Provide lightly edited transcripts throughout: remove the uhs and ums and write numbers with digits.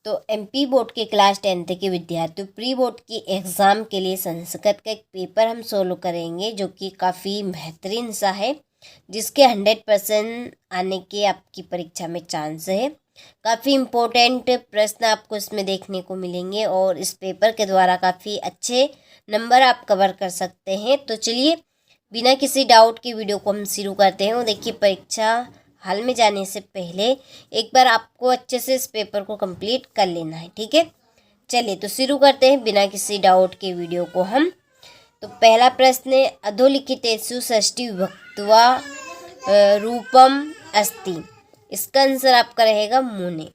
तो MP board के class 10th के विद्यार्थियों प्री बोर्ड की एग्ज़ाम के लिए संस्कृत का एक पेपर हम सोल्व करेंगे जो कि काफ़ी बेहतरीन सा है, जिसके 100% आने के आपकी परीक्षा में चांस है। काफ़ी इम्पोर्टेंट प्रश्न आपको इसमें देखने को मिलेंगे और इस पेपर के द्वारा काफ़ी अच्छे नंबर आप कवर कर सकते हैं। तो चलिए बिना किसी डाउट के वीडियो को हम शुरू करते हैं। और देखिए, परीक्षा हाल में जाने से पहले एक बार आपको अच्छे से इस पेपर को कंप्लीट कर लेना है, ठीक है। चलिए तो शुरू करते हैं बिना किसी डाउट के वीडियो को हम। तो पहला प्रश्न है, अधोलिखितेषु षष्ठी विभक्त्वा रूपम अस्ति। इसका आंसर आपका रहेगा मुने।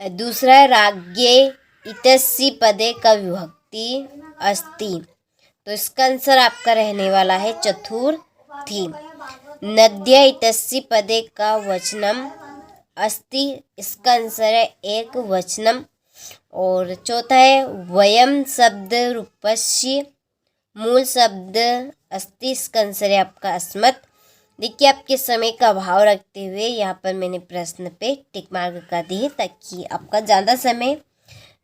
दूसरा है, राज्ञे इतस्य पदे का विभक्ति अस्ति। तो इसका आंसर आपका रहने वाला है चतुर्थी। नद्या इतस्य पदे का वचनम अस्ति। इसका आंसर है एक वचनम। और चौथा है, वयम शब्द रूपस्य मूल शब्द अस्ति। इसका आंसर है आपका अस्मत्। देखिए, आपके समय का अभाव रखते हुए यहाँ पर मैंने प्रश्न पे टिक मार्क कर दी है ताकि आपका ज़्यादा समय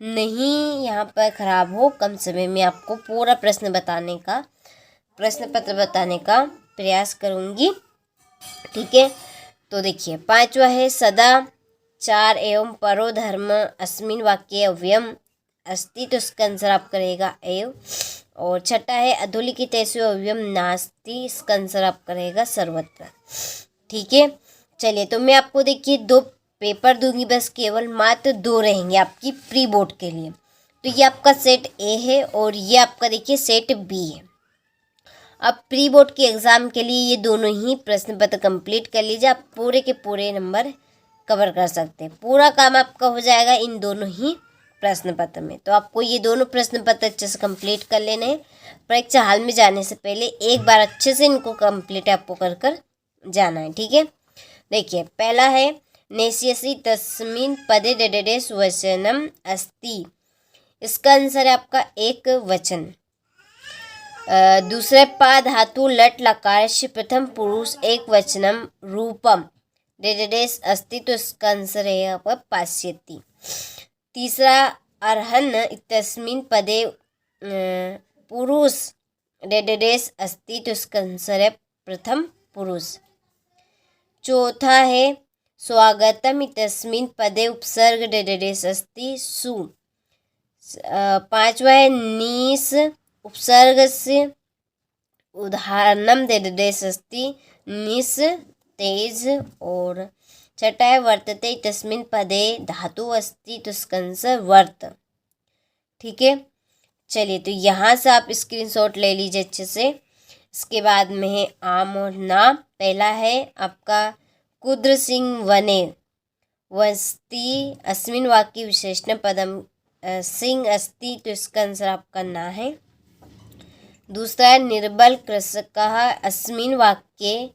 नहीं यहाँ पर खराब हो। कम समय में आपको पूरा प्रश्न पत्र बताने का प्रयास करूँगी, ठीक है। तो देखिए, पांचवा है, सदा चार एवं परो धर्म अस्मिन वाक्ये अव्ययम अस्ति। तो इसका आंसर आपका रहेगा एव। और छठा है, अधोलिखितेषु अव्ययम नास्ति। इसका आंसर आपका रहेगा सर्वत्र, ठीक है। चलिए तो मैं आपको देखिए 2 पेपर दूंगी, बस केवल मात्र 2 रहेंगे आपकी प्री बोर्ड के लिए। तो ये आपका सेट ए है और ये आपका देखिए सेट बी है। अब प्री बोर्ड की एग्ज़ाम के लिए ये दोनों ही प्रश्न पत्र कंप्लीट कर लीजिए, आप पूरे के पूरे नंबर कवर कर सकते हैं। पूरा काम आपका हो जाएगा इन दोनों ही प्रश्न पत्र में। तो आपको ये दोनों प्रश्न पत्र अच्छे से कंप्लीट कर लेने हैं। परीक्षा हाल में जाने से पहले एक बार अच्छे से इनको कंप्लीट आपको कर जाना है, ठीक है। देखिए, पहला है, नेष्यसि तस्मिन् पदे डेडेडेस वचनम अस्ति। इसका आंसर है आपका एक वचन। दूसरे पा धातु लट लकारस्य प्रथम पुरुष एक वचनम रूपम डेडेडेस अस्ति। तो इसका आंसर है आपका पास्यति। तीसरा, अर्हन् इत्यस्मिन् पदे पुरुष डेडेडेस अस्ति। तो इसका आंसर है प्रथम पुरुष। चौथा है, स्वागतम इत्यस्मिन् पदे उपसर्ग डेडेडेस अस्ति सु। पांचवा है, नीस उपसर्ग से उदाहरणम डेडेडेस अस्ति निस तेज। और छठा है, वर्तते तस्मिन् पदे धातु अस्ति। तो इसका आंसर वर्त, ठीक है। चलिए तो यहाँ से आप स्क्रीनशॉट ले लीजिए अच्छे से। इसके बाद में है आम और नाम। पहला है आपका, कुद्र सिंह वने वस्ति अस्मिन् वाक्ये विशेषण पदम सिंह अस्ति। तो इसका आंसर आपका ना है। दूसरा है, निर्बल कृषकः अस्मिन् वाक्ये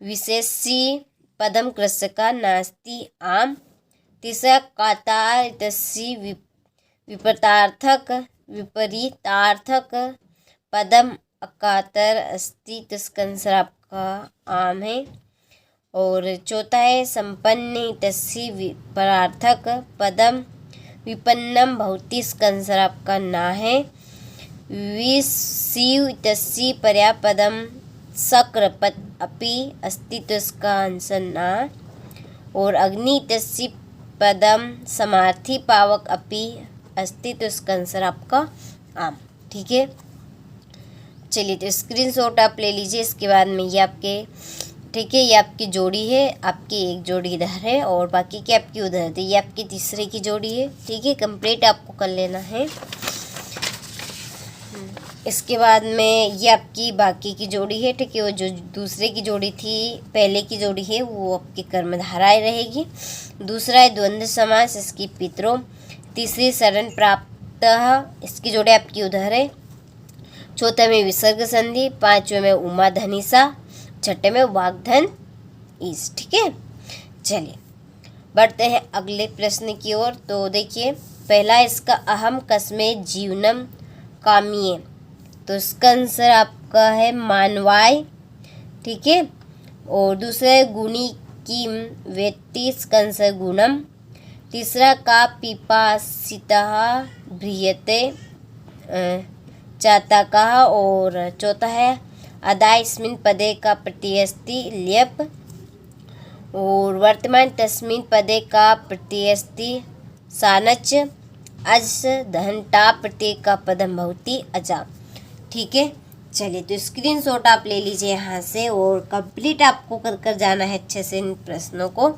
विशेषी पदम कृषकः नास्ति आम। तीसरा, कातार इत्यस्य विपरीतार्थक पदम अकातर अस्ति। तो इसका आंसर आपका आम है। और चौथा है, संपन्न इत्यस्य विपरार्थक पदम विपन्नम भवति। इसका आंसर आपका ना है। विशिव इत्यस्य पर्यायपदम शक्रपद अपि अस्ति। तो इसका आंसर ना। और अग्नि इत्यस्य पदम समार्थी पावक अपि अस्ति। तो इसका आंसर आपका आम, ठीक है। चलिए तो स्क्रीनशॉट आप ले लीजिए। इसके बाद में ये आपके, ठीक है, ये आपकी जोड़ी है, आपकी एक जोड़ी इधर है और बाकी की आपकी उधर है। तो ये आपकी तीसरे की जोड़ी है, ठीक है। कंप्लीट आपको कर लेना है। इसके बाद में ये आपकी बाकी की जोड़ी है, ठीक है। वो जो दूसरे की जोड़ी थी, पहले की जोड़ी है, वो आपकी कर्मधाराएं रहेगी। दूसरा है द्वंद्व समास, इसकी पितरों। तीसरी शरण प्राप्त, इसकी जोड़ी आपकी उधर है। चौथे में विसर्ग संधि। पांचवें में उमा धनिसा। छठे में वाग्धन ईस, ठीक है। चलिए बढ़ते हैं अगले प्रश्न की ओर। तो देखिए, पहला इसका, अहम कस्मे जीवनम काम्ये। तो इसका आंसर आपका है मानवाय, ठीक है। और दूसरा है, गुणी किम वेत्ति। इसका आंसर गुणम। तीसरा का पिपासितः भ्रियते चातकः। और चौथा है अदा इस्मिन् पदे का प्रत्यय अस्ति ल्यप। और वर्तमान तस्मिन् पदे का प्रत्यय अस्ति सानच। अज घंटा प्रत्यय का पदम भवति अजा। ठीक है, चलिए तो स्क्रीनशॉट आप ले लीजिए यहाँ से और कंप्लीट आपको कर कर जाना है अच्छे से इन प्रश्नों को।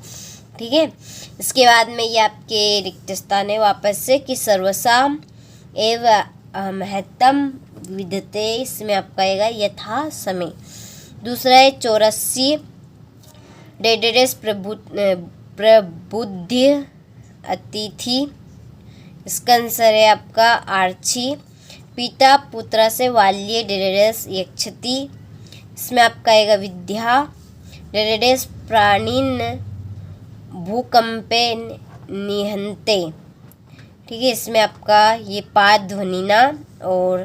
ठीक है, इसके बाद में ये आपके रिक्त स्थान है वापस से कि सर्वसाम एवं महत्तम विधते, इसमें आपका आएगा यथा समय। दूसरा है 84 डेडेस प्रबुद्ध अतिथि, इसका आंसर है आपका आर्ची। पिता पुत्र से वाल्य डेडेस यक्षति, इसमें आपका आएगा विद्या। डेडेस प्राणीन भूकंपे निहंते। ठीक है, इसमें आपका ये पाद ध्वनिना। और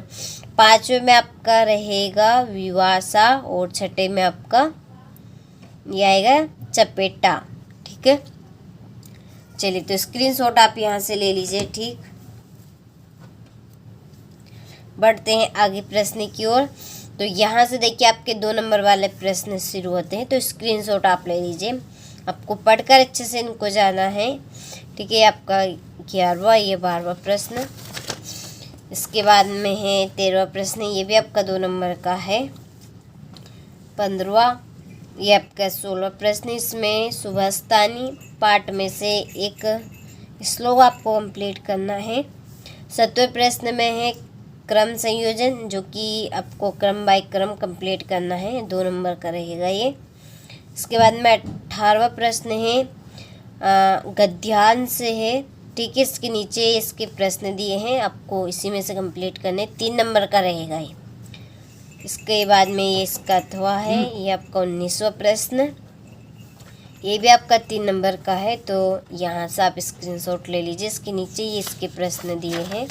पांचवें में आपका रहेगा विवासा और छठे में आपका ये आएगा चपेटा। ठीक है, चलिए तो स्क्रीनशॉट आप यहाँ से ले लीजिए। ठीक, बढ़ते हैं आगे प्रश्न की ओर। तो यहाँ से देखिए आपके 2 नंबर वाले प्रश्न शुरू होते हैं, तो स्क्रीनशॉट आप ले लीजिए। आपको पढ़कर अच्छे से इनको जाना है। ठीक है, आपका 11वां ये 12वां प्रश्न। इसके बाद में है 13वां प्रश्न, ये भी आपका 2 नंबर का है। 15वां ये आपका 16वां प्रश्न। इसमें सुभाषतानी पाठ में से एक श्लोक आपको कंप्लीट करना है। 7वें प्रश्न में है क्रम संयोजन, जो कि आपको क्रम बाय क्रम कंप्लीट करना है, 2 नंबर का रहेगा ये। इसके बाद में 18वां प्रश्न है गद्यांश है। ठीक है, इसके नीचे इसके प्रश्न दिए हैं, आपको इसी में से कंप्लीट करने, 3 नंबर का रहेगा ये। इसके बाद में ये इसका अथवा है, ये आपका 19वां प्रश्न, ये भी आपका 3 नंबर का है। तो यहाँ से आप स्क्रीनशॉट ले लीजिए। इसके नीचे ये इसके प्रश्न दिए हैं,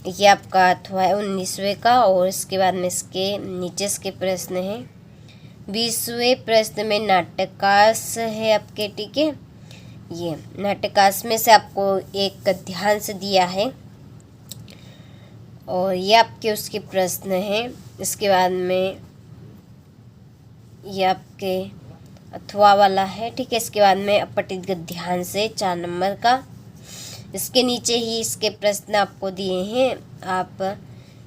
ये आपका अथवा है 19वें का। और इसके बाद में इसके नीचे इसके प्रश्न हैं। 20वें प्रश्न में नाटकांश है आपके। ठीक है, ये नाटकांश में से आपको एक गद्यांश दिया है और ये आपके उसके प्रश्न हैं। इसके बाद में ये आपके अथवा वाला है। ठीक है, इसके बाद में अपठित गद्यांश है 4 नंबर का। इसके नीचे ही इसके प्रश्न आपको दिए हैं, आप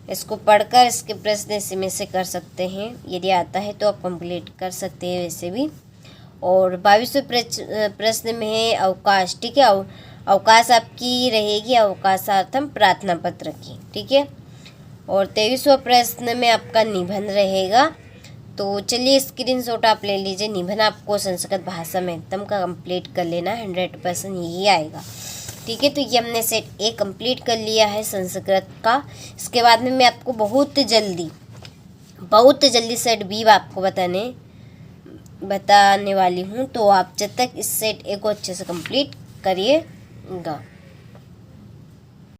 इसको पढ़कर इसके प्रश्न इसी में से कर सकते हैं। यदि आता है तो आप कंप्लीट कर सकते हैं वैसे भी। और 22वें प्रश्न में है अवकाश। ठीक है, अवकाश आपकी रहेगी अवकाशार्थम प्रार्थना पत्र की। ठीक है, और 23वां प्रश्न में आपका निबंध रहेगा। तो चलिए स्क्रीनशॉट आप ले लीजिए। निबंध आपको संस्कृत भाषा में एकदम का कंप्लीट कर लेना, 100% यही आएगा। ठीक है, तो ये हमने सेट ए कंप्लीट कर लिया है संस्कृत का। इसके बाद में मैं आपको बहुत जल्दी सेट बी आपको बताने वाली हूँ। तो आप जब तक इस सेट ए को अच्छे से कंप्लीट करिएगा।